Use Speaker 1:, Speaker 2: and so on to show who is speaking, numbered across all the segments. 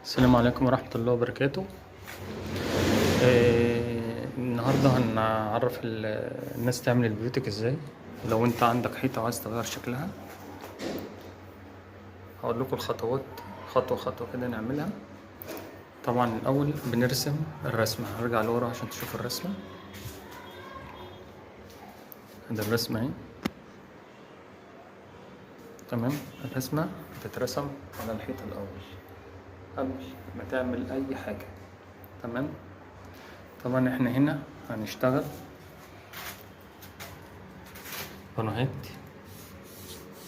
Speaker 1: السلام عليكم ورحمة الله وبركاته. النهاردة هنعرف الناس تعمل البيوتك ازاي. لو انت عندك حيطة وعايز تغير شكلها، هقول لكم الخطوات خطوة خطوة كده نعملها. طبعا الأول بنرسم الرسمة، هرجع لورا عشان تشوف الرسمة. ده الرسمة اهي، تمام. الرسمة بتترسم على الحيطة الأول قبل ما تعمل أي حاجة، تمام. طبعا احنا هنا هنشتغل بنوهات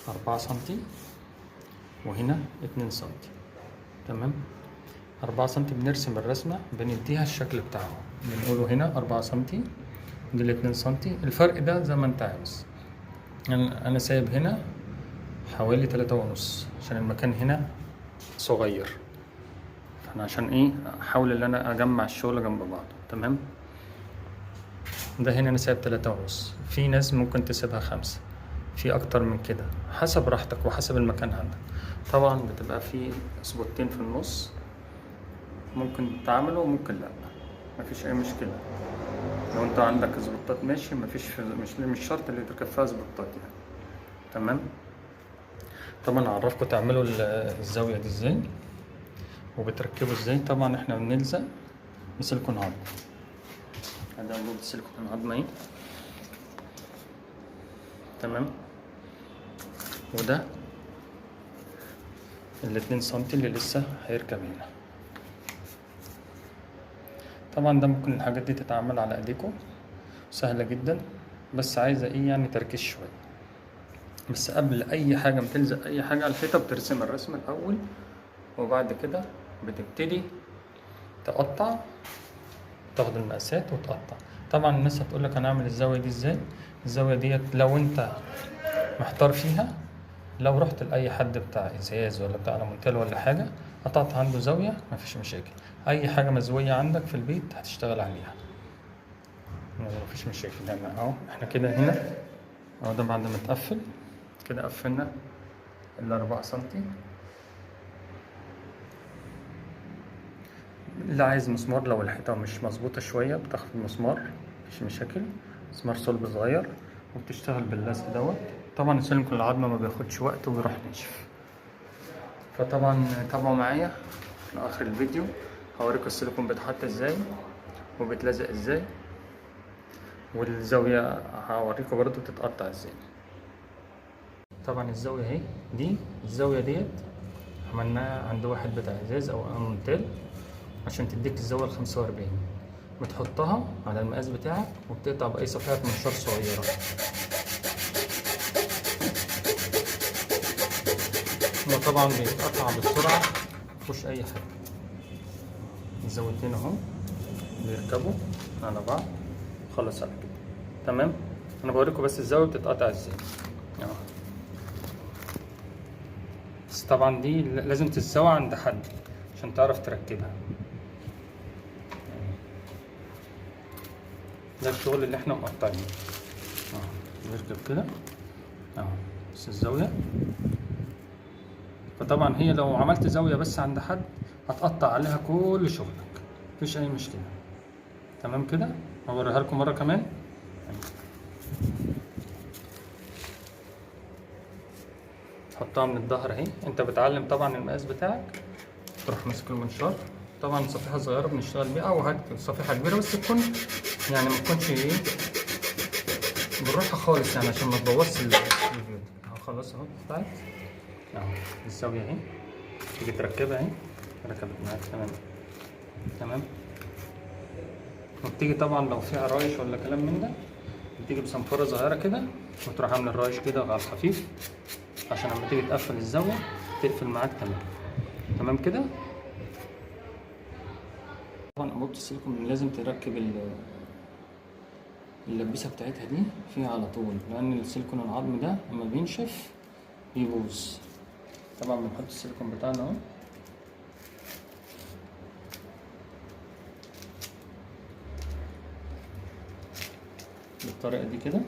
Speaker 1: 4 سنتي وهنا 2 سنتي، تمام. 4 سنتي بنرسم الرسمة بنديها الشكل بتاعه، بنقوله هنا 4 سنتي دول 2 سنتي. الفرق ده زي ما انت عاوز. انا سايب هنا حوالي 3.5 عشان المكان هنا صغير، فانا عشان ايه احاول ان انا اجمع الشغل جنب بعض، تمام. ده هنا انا سايب 3.5. في ناس ممكن تسيبها 5، في اكتر من كده، حسب راحتك وحسب المكان عندك. طبعا بتبقى في سبوتين في النص، ممكن تعمله وممكن لا، مفيش اي مشكله. لو انت عندك سبوتات ماشي، مش شرط اللي تركب فيها سبوتات يعني، تمام. طبعا اعرفكم تعملوا الزاويه دي ازاي وبتركبوا ازاي. طبعا احنا بنلزق بسيليكون عظم، ادي عمود سيليكون عظم اهي، تمام. وده ال2 سنتي اللي لسه هيركب هنا. طبعا ده ممكن الحاجات دي تتعمل على ايديكم، سهلة جدا، بس عايزة ايه يعني تركيز شوية. بس قبل اي حاجة ما تلزق اي حاجة على الحيطة بترسم الرسمة الاول، وبعد كده بتبتدي تقطع، تاخد المقاسات وتقطع. طبعا الناس هتقولك انا اعمل الزاوية دي ازاي. الزاوية ديت لو انت محتار فيها، لو رحت لأي حد بتاع ازاز ولا بتاع المونتيل ولا حاجة، قطعت عنده زاوية مفيش مشاكل. اي حاجة مزوية عندك في البيت هتشتغل عليها، مفيش مشاكل. يعني اهو احنا كده هنا اهو، ده بعد ما تقفل كده قفلنا ال4 سنتي. اللي عايز مسمار، لو الحيطة مش مظبوطة شوية بتاخد مسمار، مفيش مشاكل، مسمار صلب صغير، وبتشتغل باللزق دوت. طبعا السلم العظم ما بياخدش وقت وبيروح ناشف. فطبعا تابعوا معايا لآخر الفيديو، هوريكم السيليكون بيتحط ازاي وبيتلزق ازاي، والزاوية هوريكم برضو بتتقطع ازاي. طبعا الزاوية اهي، دي الزاوية ديت عملناها عند واحد بتاع ازاز او مونتيل عشان تديك الزاوية ال45. بتحطها على المقاس بتاعك وبتقطع بأي صفيحة منشار صغيرة. وطبعا بيتقطع بسرعة، مفيهوش أي حاجة. الزاويتين اهو بيركبوا على بعض، خلص على كده، تمام. انا بوريكم بس الزاوية بتتقطع ازاي اهو. بس طبعا دي لازم تتساوي عند حد عشان تعرف تركبها. ده الشغل اللي احنا مقطعينه اهو، بيركب كده اهو، بس الزاوية. فطبعا هي لو عملت زاوية بس عند حد هتقطع عليها كل شغلك، مفيش اي مشكلة، تمام كده. هوريها لكم مرة كمان. تحطها من الظهر اهي، انت بتعلم طبعا المقاس بتاعك، تروح ماسك المنشار. طبعا صفيحة صغيرة بنشتغل بيها، او هات صفيحة كبيرة بس تكون يعني ما تكونش ايه بالراحة خالص، يعني عشان ما تبوظش الفيديو. اهو خلاص اهو طلعت اهو الزاوية اهي، تيجي تركبها اهي، ركبت معاك تمام، تمام. وبتيجي طبعا لو فيها رايش ولا كلام من ده، بتيجي بصنفرة صغيرة كده وتروح عامل الرايش كده على الخفيف، عشان لما تيجي تقفل الزاوية تقفل معاك تمام، تمام كده. طبعا انبوبة السيليكون لازم تركب اللبسة بتاعتها دي فيها على طول، لأن السيليكون العظم ده لما بينشف بيبوظ. طبعا بنحط السيليكون بتاعنا اهو، بالطريقة دي كده،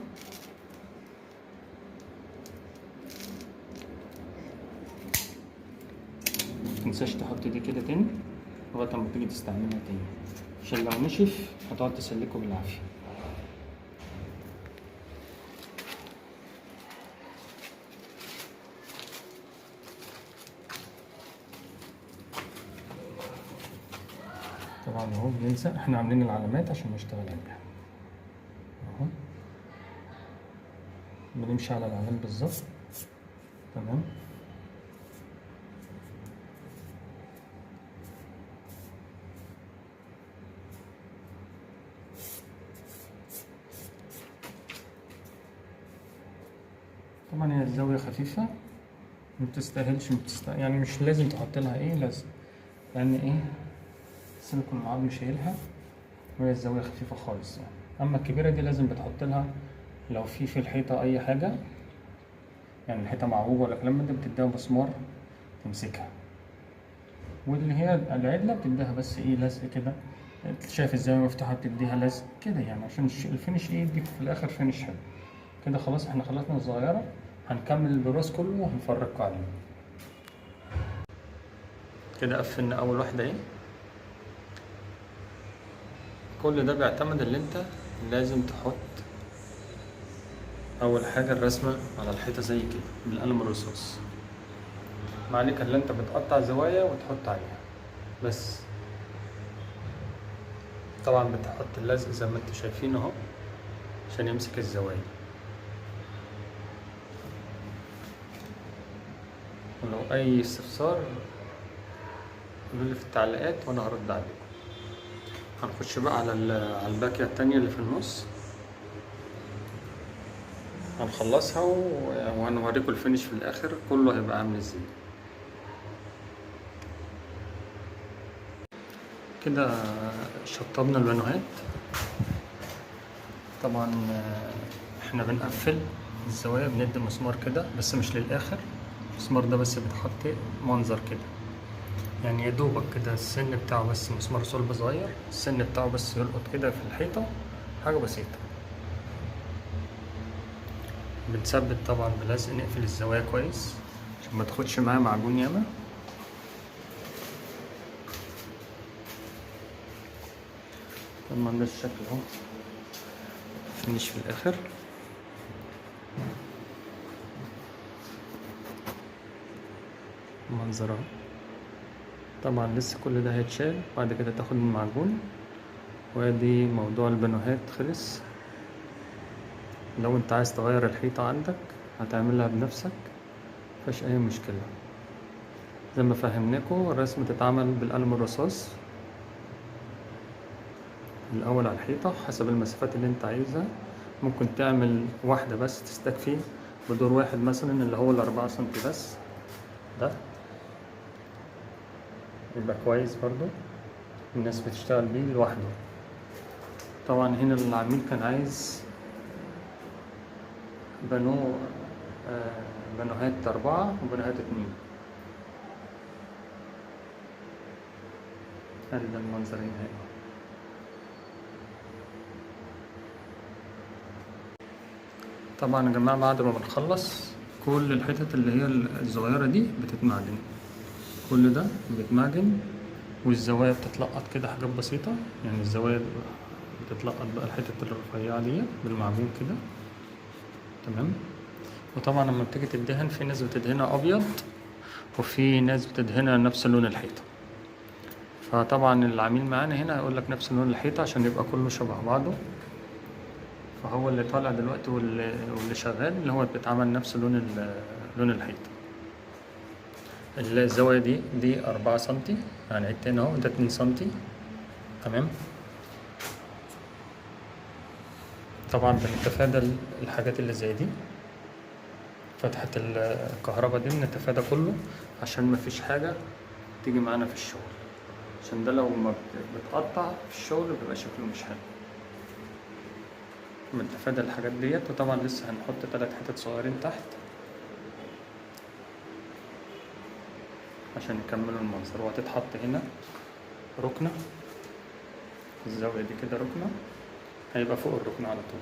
Speaker 1: متنساش تحط دي كده تاني لغاية ما تيجي تستعملها تاني، عشان لو نشف هتقعد تسلكه بالعافية. طبعا اهو بيلزق، احنا عاملين العلامات عشان نشتغل عليها اهو، بنمشي على العلامة بالظبط. تمام. طبعا هي الزاوية خفيفة مبتستاهلش، يعني مش لازم تحط لها ايه لازم، لان ايه السيليكون العظم شايلها، وهي الزاوية خفيفة خالص يعني. اما الكبيرة دي لازم بتحط لها لو في الحيطة اي حاجة، يعني الحيطة معوجة ولا كلام من ده، بتديها مسمار تمسكها، واللي هي العدلة بتديها بس ايه لزق كده. شايف الزاوية مفتوحة بتديها لزق كده يعني، عشان الفينش ايه يديك في الاخر فينش حلو كده. خلاص احنا خلصنا الصغيرة، هنكمل البراز كله وهنفرجكوا عليه. كده قفلنا اول واحدة ايه. كل ده بيعتمد اللي انت لازم تحط اول حاجة الرسمة على الحيطة زي كده بالقلم الرصاص، ما عليك اللي انت بتقطع زوايا وتحط عليها بس. طبعا بتحط اللزق زي ما انتوا شايفين اهو عشان يمسك الزوايا. ولو اي استفسار قولولي في التعليقات وانا هرد عليكم. هنخش بقى على الباكية التانية اللي في النص، هنخلصها وهنوريكم الفينش في الاخر كله هيبقى عامل ازاي. كده شطبنا البانوهات. طبعا احنا بنقفل الزوايا بندي مسمار كده بس مش للاخر، المسمار ده بس بيتحط منظر كده يعني، يا دوبك كده السن بتاعه بس مسمار صلب صغير، السن بتاعه بس يلقط كده في الحيطة، حاجة بسيطة. بنثبت طبعا بلزق، نقفل الزوايا كويس عشان ما تاخدش معاه معجون ياما. طبعا ده الشكل اهو فينش في الاخر. منظر اهو. طبعا لسه كل ده هيتشال بعد كده تاخد المعجون. وادي موضوع البانوهات خلص. لو انت عايز تغير الحيطة عندك هتعملها بنفسك، مفيهاش اي مشكلة. زي ما فهمناكم الرسمة تتعمل بالقلم الرصاص الأول على الحيطة حسب المسافات اللي انت عايزها. ممكن تعمل واحدة بس تستكفي بدور واحد مثلا، اللي هو ال4 سنتي بس، ده يبقى كويس برضو، الناس بتشتغل بيه لوحده. طبعا هنا العميل كان عايز بانوهات 4 وبانوهات 2. ادي ده المنظر النهائي. طبعا يا جماعة بعد ما بنخلص كل الحتت اللي هي الصغيرة دي بتتمعجن، كل ده بيتمعجن، والزوايا بتتلقط كده حاجات بسيطة يعني. الزوايا بتتلقط بقى الحتت الرفيعة دي بالمعجون كده. تمام. وطبعا لما بتيجي تدهن، في ناس بتدهنها أبيض وفي ناس بتدهنها نفس لون الحيطة. فطبعا العميل معانا هنا هيقول لك نفس لون الحيطة عشان يبقى كله شبه بعضه. فهو اللي طالع دلوقتي واللي شغال اللي هو بيتعمل نفس لون الحيطة. الزاوية دي 4 سنتي، يعني عيد تاني اهو، ده 2 سنتي. تمام. طبعا بنتفادى الحاجات اللي زي دي، فتحة الكهرباء دي بنتفادى كله عشان مفيش حاجة تيجي معانا في الشغل، عشان ده لو ما بتقطع في الشغل بيبقى شكله مش حلو. بنتفادى الحاجات ديت. وطبعا لسه هنحط 3 حتت صغيرين تحت عشان يكملوا المنظر. وهتتحط هنا ركنة، الزاوية دي كده ركنة، هيبقى فوق الركنة على طول.